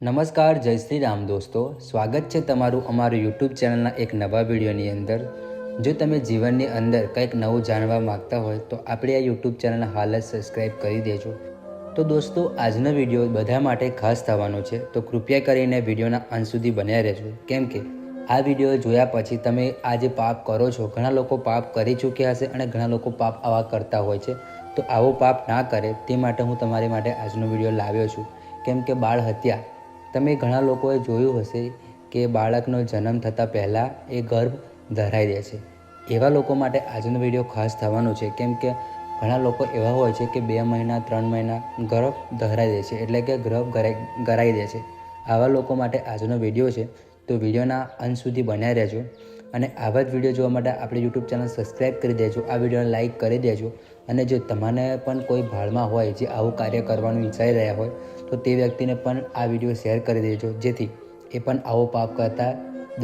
નમસ્કાર, જય શ્રી રામ દોસ્તો. સ્વાગત છે તમારું અમારું યુટ્યુબ ચેનલના એક નવા વિડીયોની અંદર. જો તમે જીવનની અંદર કંઈક નવું જાણવા માગતા હોય તો આપણી આ યુટ્યુબ ચેનલને હાલ જ સબસ્ક્રાઈબ કરી દેજો. તો દોસ્તો, આજનો વિડીયો બધા માટે ખાસ થવાનો છે, તો કૃપયા કરીને વિડીયોના અંત સુધી બન્યા રહેજો. કેમ કે આ વિડીયો જોયા પછી તમે આ જે પાપ કરો છો, ઘણા લોકો પાપ કરી ચૂક્યા હશે અને ઘણા લોકો પાપ આવા કરતા હોય છે. તો આવો પાપ ના કરે તે માટે હું તમારી માટે આજનો વિડીયો લાવ્યો છું. કેમ કે બાળ હત્યા, તમે ઘણા લોકોએ જોયું હશે કે બાળકનો જન્મ થતાં પહેલાં એ ગર્ભ ધરાઈ દે છે. એવા લોકો માટે આજનો વિડીયો ખાસ થવાનો છે. કેમ કે ઘણા લોકો એવા હોય છે કે 2 મહિના 3 મહિના ગર્ભ ધરાઈ દે છે, એટલે કે ગર્ભ ગરાઈ દે છે. આવા લોકો માટે આજનો વિડીયો છે. તો વિડીયોના અંત સુધી બન્યા રહેજો અને આવા જ વિડીયો જોવા માટે આપણી યુટ્યુબ ચેનલ સબસ્ક્રાઈબ કરી દેજો, આ વિડીયોને લાઇક કરી દેજો. અને જો તમને પણ કોઈ ભાળમાં હોય જે આવું કાર્ય કરવાનું વિચારી રહ્યા હોય તો તે વ્યક્તિને પણ આ વિડીયો શેર કરી દેજો, જેથી એ પણ આવો પાપ કરતાં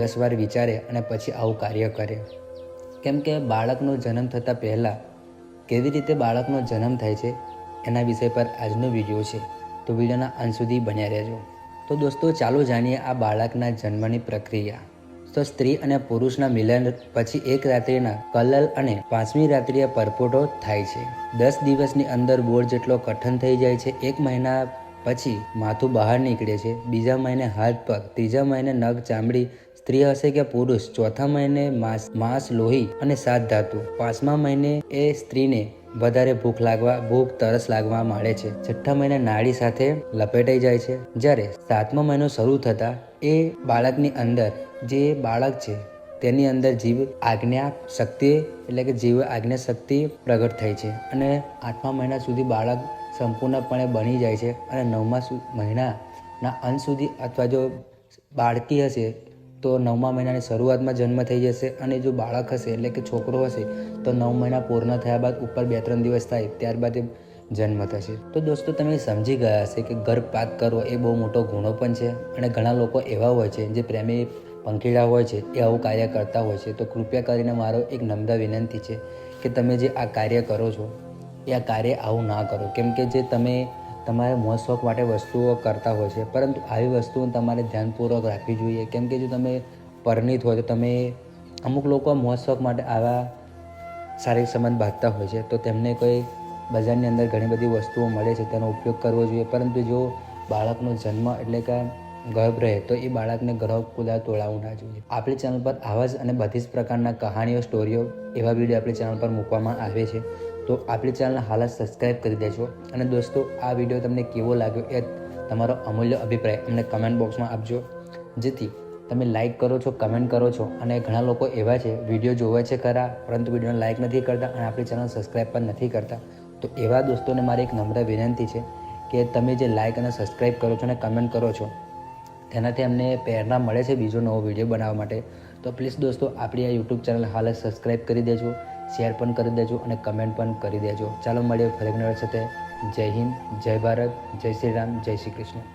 10 વાર વિચારે અને પછી આવું કાર્ય કરે. કેમ કે બાળકનો જન્મ થતાં પહેલાં કેવી રીતે બાળકનો જન્મ થાય છે એના વિષય પર આજનો વિડીયો છે. તો વિડીયોના અંત સુધી બન્યા રહેજો. તો દોસ્તો, ચાલો જાણીએ આ બાળકના જન્મની પ્રક્રિયા. તો સ્ત્રી અને પુરુષના મિલન પછી એક રાત્રિના કલલ અને 5મી રાત્રિએ પરપોટો થાય છે. 10 દિવસની અંદર બોર જેટલો કઠણ થઈ જાય છે. 1 મહિના પછી માથું બહાર નીકળે છે. 2જા મહિને હાથ પગ, 3જા મહિને નખ ચામડી, સ્ત્રી હશે કે પુરુષ, 4થા મહિને માંસ લોહી અને 7 ધાતુ, 5મા મહિને એ સ્ત્રીને વધારે ભૂખ તરસ લાગવા માંડે છે. 6ઠ્ઠા મહિને નાડી સાથે લપેટાઈ જાય છે. જ્યારે 7મો મહિનો શરૂ થતાં એ બાળકની અંદર જે બાળક છે તેની અંદર જીવ આજ્ઞા શક્તિ એટલે કે જીવ આજ્ઞા શક્તિ પ્રગટ થાય છે અને 8મા મહિના સુધી બાળક સંપૂર્ણપણે બની જાય છે. અને 9મા મહિનાના અંત સુધી અથવા જો બાળકી હશે તો 9મા મહિનાની શરૂઆતમાં જન્મ થઈ જશે. અને જો બાળક હશે એટલે કે છોકરો હશે તો 9 મહિના પૂર્ણ થયા બાદ ઉપર 2-3 દિવસ થાય ત્યારબાદ એ જન્મ થશે. તો દોસ્તો, તમે સમજી ગયા હશે કે ગર્ભપાત કરવો એ બહુ મોટો ગુનો પણ છે. અને ઘણા લોકો એવા હોય છે જે પ્રેમી પંખીડા હોય છે એ આવું કાર્ય કરતા હોય છે. તો કૃપયા કરીને મારો એક નમ્ર વિનંતી છે કે તમે જે આ કાર્ય કરો છો એ આ કાર્ય આવું ના કરો. કેમ કે જે તમે તમારા મોજ શોખ માટે વસ્તુઓ કરતા હોય છે, પરંતુ આવી વસ્તુઓ તમારે ધ્યાનપૂર્વક રાખવી જોઈએ. કેમ કે જો તમે પરિણીત હોય તો તમે અમુક લોકો મોજ શોખ માટે આવા શારીરિક સંબંધ બાંધતા હોય છે, તો તેમને કોઈ બજારની અંદર ઘણી બધી વસ્તુઓ મળે છે તેનો ઉપયોગ કરવો જોઈએ. પરંતુ જો બાળકનો જન્મ એટલે કે ગર્ભ રહે તો એ બાળકને ગર્ભ કુદા તોડાવવું ના જોઈએ. આપણી ચેનલ પર આવા જ અને બધી જ પ્રકારના કહાણીઓ, સ્ટોરીઓ, એવા વિડીયો આપણી ચેનલ પર મૂકવામાં આવે છે. તો આપણી ચેનલને હાલ જ સબસ્ક્રાઈબ કરી દેજો. અને દોસ્તો, આ વિડીયો તમને કેવો લાગ્યો એ તમારો અમૂલ્ય અભિપ્રાય અમને કમેન્ટ બોક્સમાં આપજો, જેથી તમે લાઇક કરો છો, કમેન્ટ કરો છો. અને ઘણા લોકો એવા છે વિડીયો જોવે છે ખરા પરંતુ વિડીયોને લાઇક નથી કરતા અને આપણી ચેનલ સબસ્ક્રાઈબ પણ નથી કરતા. તો એવા દોસ્તોને મારી એક નમ્ર વિનંતી છે કે તમે જે લાઇક અને સબસ્ક્રાઈબ કરો છો અને કમેન્ટ કરો છો તેનાથી અમને પ્રેરણા મળે છે બીજો નવો વિડીયો બનાવવા માટે. તો પ્લીઝ દોસ્તો, આપણી આ યુટ્યુબ ચેનલ હાલ જ સબસ્ક્રાઈબ કરી દેજો, શેર પણ કરી દેજો અને કમેન્ટ પણ કરી દેજો. ચાલો મળીએ ફરી એક નવા સાથે. જય હિન્દ, જય ભારત, જય શ્રી રામ, જય શ્રી કૃષ્ણ.